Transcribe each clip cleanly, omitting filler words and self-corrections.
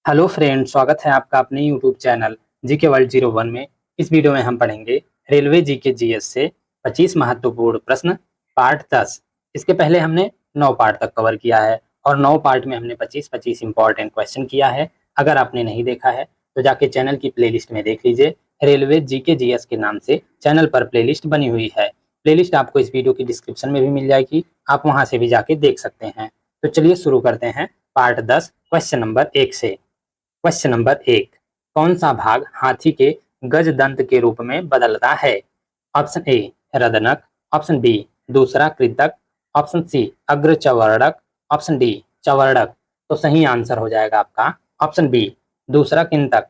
Hello friend, स्वागत है आपका अपने यूट्यूब चैनल जीके वर्ल्ड 01 में। इस वीडियो में हम पढ़ेंगे रेलवे जीके जीएस से 25 महत्वपूर्ण प्रश्न पार्ट 10। इसके पहले हमने 9 पार्ट तक कवर किया है और 9 पार्ट में हमने 25-25 इंपॉर्टेंट क्वेश्चन किया है। अगर आपने नहीं देखा है तो जाके चैनल की प्लेलिस्ट में देख लीजिए। रेलवे जीके जीएस के नाम से चैनल पर प्लेलिस्ट बनी हुई है। प्लेलिस्ट आपको इस वीडियो की डिस्क्रिप्शन में भी मिल जाएगी, आप वहां से भी जाके देख सकते हैं। तो चलिए शुरू करते हैं पार्ट 10 क्वेश्चन नंबर 1 से। क्वेश्चन नंबर 1, कौन सा भाग हाथी के गज दंत के रूप में बदलता है? ऑप्शन ए रदनक, ऑप्शन बी दूसरा कृंतक, ऑप्शन सी अग्र चवर्णक, ऑप्शन डी चवर्णक। तो सही आंसर हो जाएगा आपका ऑप्शन बी दूसरा कृंतक।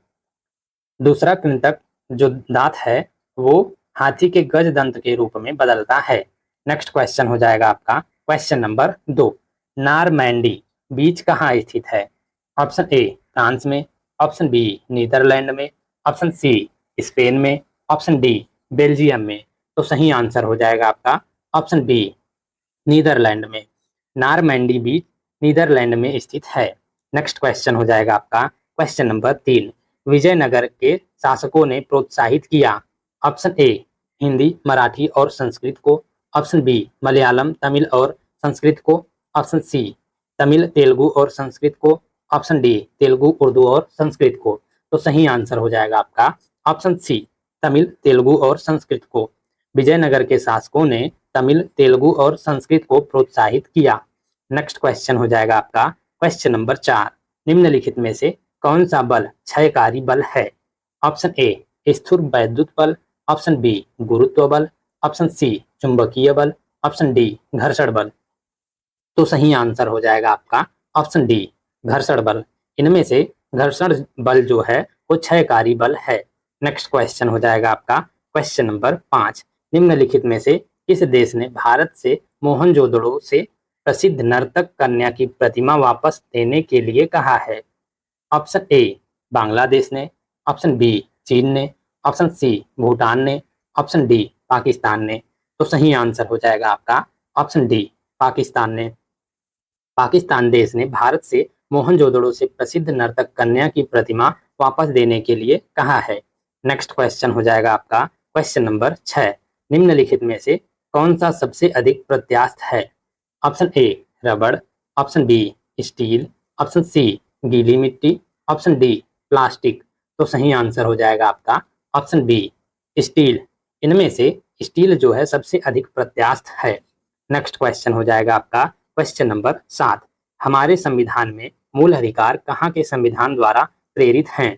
दूसरा कृंतक जो दांत है वो हाथी के गज दंत के रूप में बदलता है। नेक्स्ट क्वेश्चन हो जाएगा आपका क्वेश्चन नंबर 2, नारमैंडी बीच कहाँ स्थित है? ऑप्शन ए फ्रांस में, ऑप्शन बी नीदरलैंड में, ऑप्शन सी स्पेन में, ऑप्शन डी बेल्जियम में। तो सही आंसर हो जाएगा आपका ऑप्शन बी नीदरलैंड में। नारमैंडी बीच नीदरलैंड में स्थित है। नेक्स्ट क्वेश्चन हो जाएगा आपका क्वेश्चन नंबर 3, विजयनगर के शासकों ने प्रोत्साहित किया। ऑप्शन ए हिंदी, मराठी और संस्कृत को, ऑप्शन बी मलयालम, तमिल और संस्कृत को, ऑप्शन सी तमिल, तेलुगु और संस्कृत को, ऑप्शन डी तेलुगु, उर्दू और संस्कृत को। तो सही आंसर हो जाएगा आपका ऑप्शन सी तमिल, तेलुगु और संस्कृत को। विजयनगर के शासकों ने तमिल, तेलुगु और संस्कृत को प्रोत्साहित किया। नेक्स्ट क्वेश्चन हो जाएगा आपका क्वेश्चन नंबर 4, निम्नलिखित में से कौन सा बल क्षयकारी बल है? ऑप्शन ए स्थिर वैद्युत बल, ऑप्शन बी गुरुत्व बल, ऑप्शन सी चुंबकीय बल, ऑप्शन डी घर्षण बल। तो सही आंसर हो जाएगा आपका ऑप्शन डी घर्षण बल। इनमें से घर्षण बल जो है वो क्षयकारी बल है। नेक्स्ट क्वेश्चन हो जाएगा आपका क्वेश्चन नंबर 5, निम्नलिखित में से किस देश ने भारत से मोहनजोदड़ो से प्रसिद्ध नर्तक कन्या की प्रतिमा वापस देने के लिए कहा है? ऑप्शन ए बांग्लादेश ने, ऑप्शन बी चीन ने, ऑप्शन सी भूटान ने, ऑप्शन डी पाकिस्तान ने। तो सही आंसर हो जाएगा आपका ऑप्शन डी पाकिस्तान ने। पाकिस्तान देश ने भारत से मोहनजोदड़ो से प्रसिद्ध नर्तक कन्या की प्रतिमा वापस देने के लिए कहा है। नेक्स्ट क्वेश्चन हो जाएगा आपका क्वेश्चन नंबर 6, निम्नलिखित में से कौन सा सबसे अधिक प्रत्यास्थ है? ऑप्शन ए रबड़, ऑप्शन बी स्टील, ऑप्शन सी गीली मिट्टी, ऑप्शन डी प्लास्टिक। तो सही आंसर हो जाएगा आपका ऑप्शन बी स्टील। इनमें से स्टील जो है सबसे अधिक प्रत्यास्थ है। नेक्स्ट क्वेश्चन हो जाएगा आपका क्वेश्चन नंबर 7, हमारे संविधान में मूल अधिकार कहाँ के संविधान द्वारा प्रेरित हैं?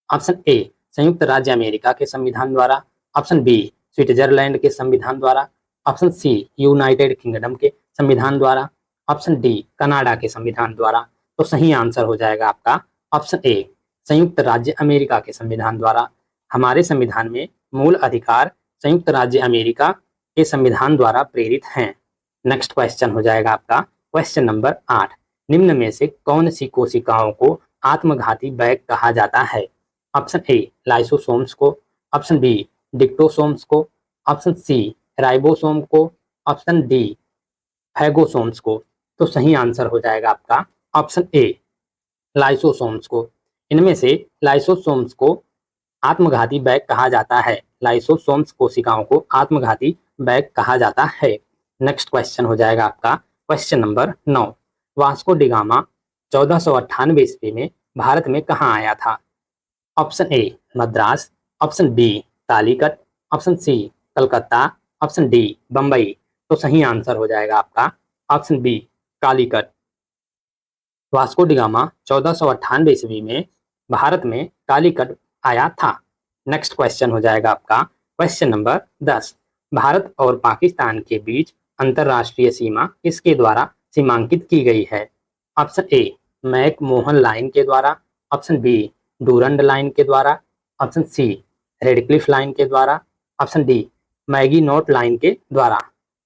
ऑप्शन ए संयुक्त राज्य अमेरिका के संविधान द्वारा, ऑप्शन बी स्विट्जरलैंड के संविधान द्वारा, ऑप्शन सी यूनाइटेड किंगडम के संविधान द्वारा, ऑप्शन डी कनाडा के संविधान द्वारा। तो सही आंसर हो जाएगा आपका ऑप्शन ए संयुक्त राज्य अमेरिका के संविधान द्वारा। हमारे संविधान में मूल अधिकार संयुक्त राज्य अमेरिका के संविधान द्वारा प्रेरित हैं। नेक्स्ट क्वेश्चन हो जाएगा आपका क्वेश्चन नंबर 8, निम्न में से कौन सी कोशिकाओं को आत्मघाती बैग कहा जाता है? ऑप्शन ए लाइसोसोम्स को, ऑप्शन बी डिक्टोसोम्स को, ऑप्शन सी राइबोसोम को, ऑप्शन डी फैगोसोम्स को। तो सही आंसर हो जाएगा आपका ऑप्शन ए लाइसोसोम्स को। इनमें से लाइसोसोम्स को आत्मघाती बैग कहा जाता है। लाइसोसोम्स कोशिकाओं को आत्मघाती बैग कहा जाता है। नेक्स्ट क्वेश्चन हो जाएगा आपका क्वेश्चन नंबर 9, वास्को डिगामा 1498 ईस्वी में भारत में कहाँ आया था? Option A Madras, option B Calicut, option C Calcutta, option D Bombay. तो सही आंसर हो जाएगा आपका option B Calicut. Vasco da Gama 1498 ईस्वी में भारत में कालीकट आया था। नेक्स्ट क्वेश्चन हो जाएगा आपका क्वेश्चन नंबर 10, भारत और पाकिस्तान के बीच अंतरराष्ट्रीय सीमा किसके द्वारा सीमांकित की गई है? Option A McMahon line के द्वारा, ऑप्शन बी डूरंड लाइन के द्वारा, ऑप्शन सी रेडक्लिफ लाइन के द्वारा, option D Maggi note line के द्वारा।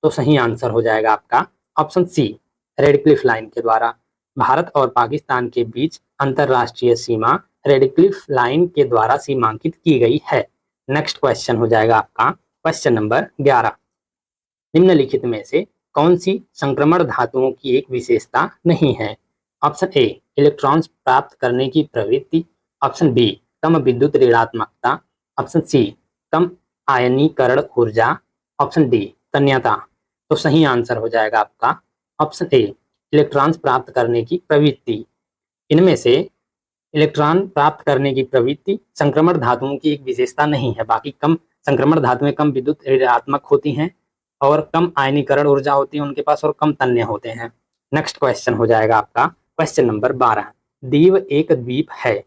तो सही आंसर हो जाएगा आपका ऑप्शन सी रेडक्लिफ लाइन के द्वारा। भारत और पाकिस्तान के बीच अंतरराष्ट्रीय सीमा रेडक्लिफ लाइन के द्वारा सीमांकित की गई है। नेक्स्ट क्वेश्चन हो जाएगा आपका क्वेश्चन नंबर 11, निम्नलिखित में से कौन सी संक्रमण धातुओं की एक विशेषता नहीं है? ऑप्शन ए इलेक्ट्रॉन्स प्राप्त करने की प्रवृत्ति, ऑप्शन बी कम विद्युत ऋणात्मकता, ऑप्शन सी कम आयनीकरण ऊर्जा, ऑप्शन डी तन्यता। तो सही आंसर हो जाएगा आपका ऑप्शन ए इलेक्ट्रॉन्स प्राप्त करने की प्रवृत्ति। इनमें से इलेक्ट्रॉन प्राप्त करने की प्रवृत्ति संक्रमण धातुओं की एक विशेषता नहीं है, बाकी कम संक्रमण धातुएं कम विद्युत ऋणात्मक होती हैं और कम आयनीकरण ऊर्जा होती है उनके पास और कम तन्य होते हैं। नेक्स्ट क्वेश्चन हो जाएगा आपका क्वेश्चन नंबर 12। दीव एक द्वीप है,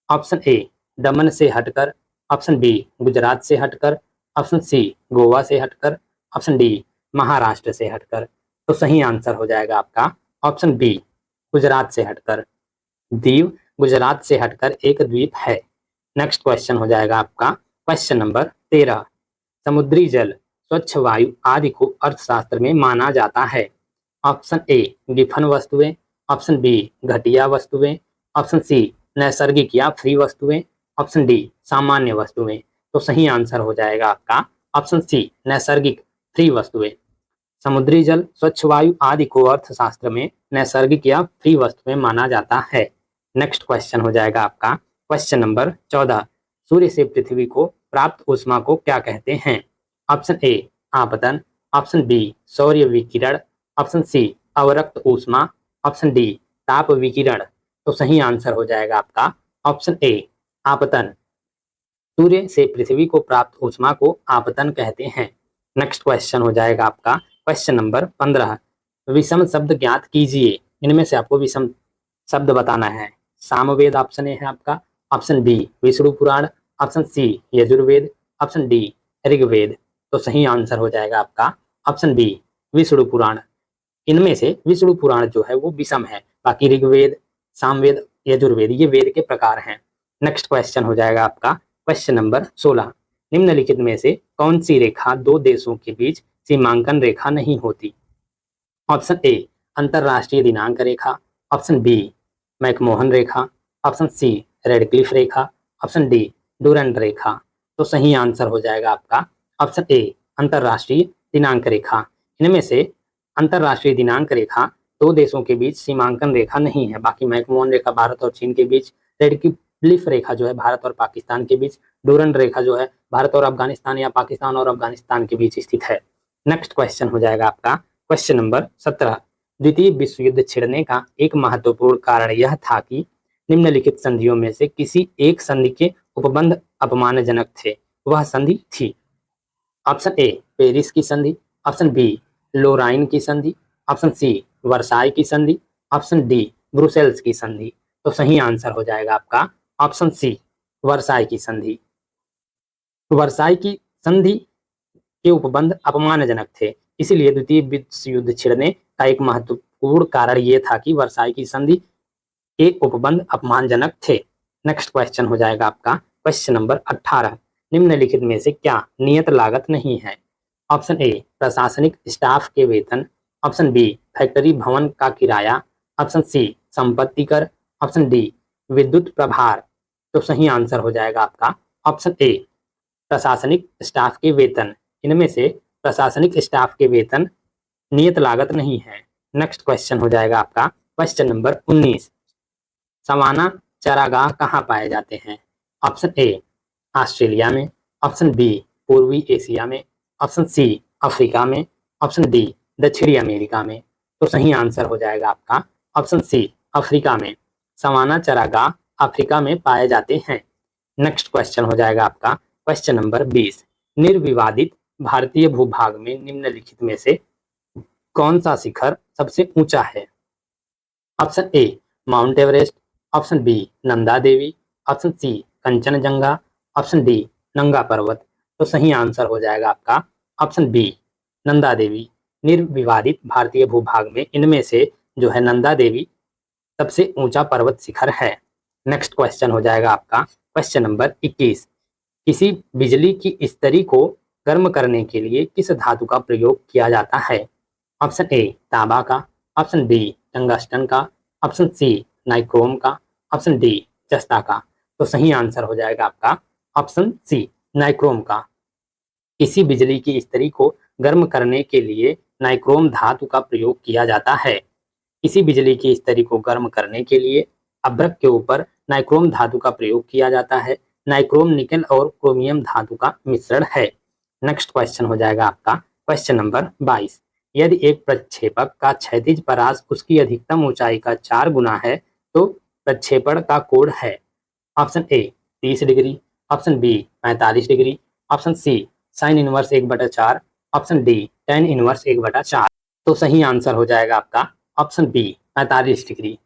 ऑप्शन ए दमन से हटकर, ऑप्शन बी गुजरात से हटकर, ऑप्शन सी गोवा से हटकर, ऑप्शन डी महाराष्ट्र से हटकर। तो सही आंसर हो जाएगा आपका ऑप्शन बी गुजरात से हटकर। दीव गुजरात से हटकर एक द्वीप है। नेक्स्ट क्वेश्चन हो जाएगा आपका क्वेश्चन नंबर 13। समुद्री जल, स्वच्छ वायु आदि को अर्थशास्त्र में माना जाता है। ऑप्शन ए विफन वस्तुएं, ऑप्शन बी घटिया वस्तुएं, ऑप्शन सी नैसर्गिक या फ्री वस्तुएं, ऑप्शन डी सामान्य वस्तुएं। तो सही आंसर हो जाएगा आपका ऑप्शन सी नैसर्गिक फ्री वस्तुएं। समुद्री जल, स्वच्छ वायु आदि को अर्थशास्त्र में नैसर्गिक या फ्री वस्तुएं माना जाता है। नेक्स्ट क्वेश्चन हो जाएगा आपका क्वेश्चन नंबर 14। सूर्य से पृथ्वी को प्राप्त ऊष्मा को क्या कहते हैं? ऑप्शन ए आपतन, ऑप्शन बी सौर्य विकिरण, ऑप्शन सी अवरक्त ऊष्मा, ऑप्शन डी ताप विकिरण। तो सही आंसर हो जाएगा आपका ऑप्शन ए आपतन। सूर्य से पृथ्वी को प्राप्त ऊष्मा को आपतन कहते हैं। नेक्स्ट क्वेश्चन हो जाएगा आपका क्वेश्चन नंबर 15। विषम शब्द ज्ञात कीजिए। इनमें से आपको विषम शब्द बताना है। सामवेद ऑप्शन ए है आपका, option B Vishnu Purana, option C Yajurveda, option D Rigveda. तो सही आंसर हो जाएगा आपका ऑप्शन बी विष्णु पुराण। इनमें से विष्णु पुराण जो है वो विषम है, बाकी ऋग्वेद, सामवेद, यजुर्वेद ये वेद के प्रकार हैं। नेक्स्ट क्वेश्चन हो जाएगा आपका क्वेश्चन नंबर 16। निम्नलिखित में से कौन सी रेखा दो देशों के बीच सीमांकन रेखा नहीं होती? ऑप्शन ए अंतरराष्ट्रीय दिनांक रेखा, ऑप्शन बी मैकमोहन रेखा, ऑप्शन सी रेडक्लिफ रेखा, ऑप्शन डी डूरंड रेखा। तो सही आंसर हो जाएगा आपका ऑप्शन ए अंतरराष्ट्रीय दिनांक रेखा। इनमें से अंतरराष्ट्रीय दिनांक रेखा दो देशों के बीच सीमांकन रेखा नहीं है, बाकी मैकमोहन रेखा भारत और चीन के बीच, रेडक्लिफ रेखा जो है भारत और पाकिस्तान के बीच, डूरंड रेखा जो है भारत और अफगानिस्तान या पाकिस्तान और अफगानिस्तान के बीच स्थित है। नेक्स्ट क्वेश्चन हो जाएगा आपका क्वेश्चन नंबर 17। द्वितीय विश्व युद्ध छिड़ने का एक महत्वपूर्ण कारण यह था कि निम्नलिखित संधियों में से किसी एक संधि के उपबंध अपमानजनक थे। वह संधि थी ऑप्शन ए पेरिस की संधि, ऑप्शन बी लोराइन की संधि, ऑप्शन सी वर्साई की संधि, ऑप्शन डी ब्रुसेल्स की संधि। तो सही आंसर हो जाएगा आपका ऑप्शन सी वर्साई की संधि। वर्साई की संधि के उपबंध अपमानजनक थे, इसीलिए द्वितीय विश्व युद्ध छिड़ने का एक महत्वपूर्ण कारण यह था कि वर्साई की संधि के उपबंध अपमानजनक थे। नेक्स्ट क्वेश्चन हो जाएगा आपका क्वेश्चन नंबर 18। निम्नलिखित में से क्या नियत लागत नहीं है? ऑप्शन ए प्रशासनिक स्टाफ के वेतन, ऑप्शन बी फैक्ट्री भवन का किराया, ऑप्शन सी संपत्ति कर, ऑप्शन डी विद्युत प्रभार। तो सही आंसर हो जाएगा आपका ऑप्शन ए प्रशासनिक स्टाफ के वेतन। इनमें से प्रशासनिक स्टाफ के वेतन नियत लागत नहीं है। नेक्स्ट क्वेश्चन हो जाएगा आपका क्वेश्चन नंबर 19। सवाना चारागाह कहाँ पाए जाते हैं? ऑप्शन ए ऑस्ट्रेलिया में, ऑप्शन बी पूर्वी एशिया में, ऑप्शन सी अफ्रीका में, ऑप्शन डी दक्षिणी अमेरिका में। तो सही आंसर हो जाएगा आपका ऑप्शन सी अफ्रीका में। सवाना चारागाह अफ्रीका में पाए जाते हैं। नेक्स्ट क्वेश्चन हो जाएगा आपका क्वेश्चन नंबर 20। निर्विवादित भारतीय भूभाग में निम्नलिखित में से कौन सा शिखर सबसे ऊंचा है? Option A Mount Everest, option B Nanda Devi, option C Kanchenjunga, option D Nanga Parbat. तो सही आंसर हो जाएगा आपका ऑप्शन बी नंदा देवी। निर्विवादित भारतीय भूभाग में इनमें से जो है नंदा देवी सबसे ऊंचा पर्वत शिखर है। नेक्स्ट क्वेश्चन हो जाएगा आपका क्वेश्चन नंबर 21। किसी बिजली की इस्त्री को गर्म करने के लिए किस धातु का प्रयोग किया जाता है? ऑप्शन ए तांबा का, ऑप्शन बी टंगस्टन का, ऑप्शन सी नाइक्रोम का, ऑप्शन डी जस्ता का। तो सही आंसर हो जाएगा आपका ऑप्शन सी नाइक्रोम का। किसी बिजली की इस्त्री को गर्म करने के लिए नाइक्रोम धातु का प्रयोग किया जाता है। किसी बिजली की स्थिति को गर्म करने के लिए अभ्रक के ऊपर नाइक्रोम धातु का प्रयोग किया जाता है। नाइक्रोम निकल और क्रोमियम धातु का मिश्रण है। नेक्स्ट क्वेश्चन हो जाएगा आपका क्वेश्चन नंबर 22। यदि एक प्रक्षेपक का क्षैतिज परास उसकी अधिकतम ऊंचाई का 4 गुना है तो प्रक्षेपण का कोण है। Option A 30 degree, option B 45 degree, option C sine inverse 1/4, option D tan inverse 1/4। तो सही आंसर हो जाएगा आपका ऑप्शन बी 45 डिग्री।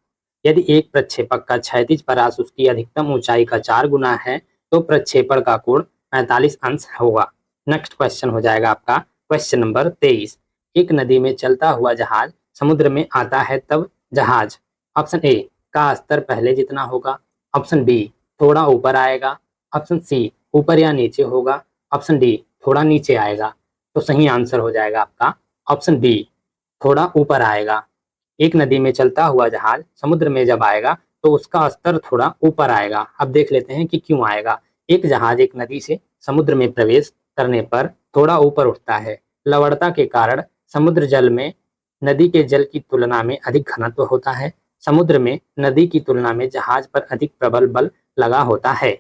यदि एक प्रक्षेपक का क्षैतिज परास उसकी अधिकतम ऊंचाई का 4 गुना है तो प्रक्षेपण का कोण 45 अंश होगा। नेक्स्ट क्वेश्चन हो जाएगा आपका क्वेश्चन नंबर 23। एक नदी में चलता हुआ जहाज समुद्र में आता है तब जहाज ऑप्शन ए का स्तर पहले जितना होगा, ऑप्शन बी थोड़ा ऊपर आएगा, ऑप्शन सी ऊपर या नीचे होगा, ऑप्शन डी थोड़ा नीचे आएगा। तो सही आंसर हो जाएगा आपका ऑप्शन बी थोड़ा ऊपर आएगा। एक नदी में चलता हुआ जहाज समुद्र में जब आएगा तो उसका स्तर थोड़ा ऊपर आएगा। अब देख लेते हैं कि क्यों आएगा। एक जहाज एक नदी से समुद्र में प्रवेश करने पर थोड़ा ऊपर उठता है। लवणता के कारण समुद्र जल में नदी के जल की तुलना में अधिक घनत्व होता है। समुद्र में नदी की तुलना में जहाज पर अधिक प्रबल बल लगा होता है।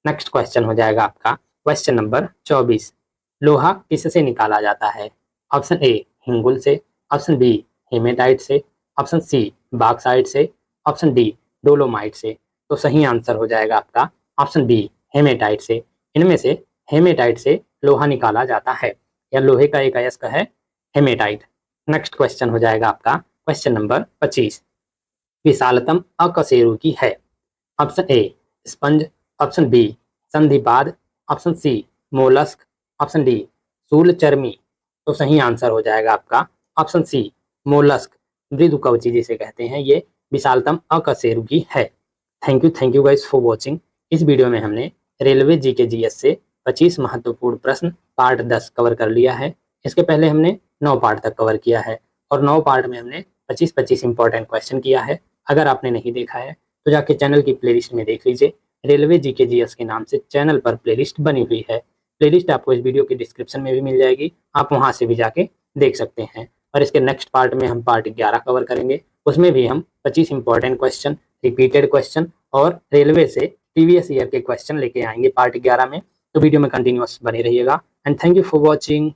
नेक्स्ट क्वेश्चन हो जाएगा आपका क्वेश्चन नंबर 24। लोहा किससे निकाला जाता है? ऑप्शन ए हिंगुल से, ऑप्शन बी हेमेटाइट से, ऑप्शन सी बॉक्साइट से, ऑप्शन डी डोलोमाइट से। तो सही आंसर हो जाएगा आपका ऑप्शन बी हेमेटाइट से। इनमें से हेमेटाइट से लोहा निकाला जाता है या लोहे का एक अयस्क है हेमेटाइट। नेक्स्ट क्वेश्चन हो जाएगा आपका क्वेश्चन नंबर 25। विशालतम अकशेरुकी है। Option A sponge, option B संधिपाद, option C mollusc, option D शूलचर्मी। तो सही आंसर हो जाएगा आपका ऑप्शन सी मोलस्क, मृदुकवची जिसे कहते हैं, ये विशालतम अकशेरुकी है। Thank you guys for watching. इस वीडियो में हमने रेलवे जीके जीएस से 25 महत्वपूर्ण प्रश्न पार्ट 10 कवर कर लिया है। इसके पहले हमने 9 पार्ट तक कवर किया है और 9 पार्ट में हमने 25-25 इंपॉर्टेंट क्वेश्चन किया है। अगर आपने नहीं देखा है तो जाके चैनल की प्लेलिस्ट में देख लीजिए। रेलवे जीके जीएस के नाम से चैनल पर प्लेलिस्ट बनी हुई है। प्लेलिस्ट आपको इस वीडियो के डिस्क्रिप्शन में भी मिल जाएगी, आप वहां से भी जाके देख सकते हैं। और इसके नेक्स्ट पार्ट में हम पार्ट 11 कवर करेंगे। उसमें भी हम 25 इंपॉर्टेंट क्वेश्चन, रिपीटेड क्वेश्चन और रेलवे से प्रीवियस ईयर के क्वेश्चन लेके आएंगे पार्ट 11 में। तो वीडियो में कंटिन्यूअस बने रहिएगा and thank you for watching.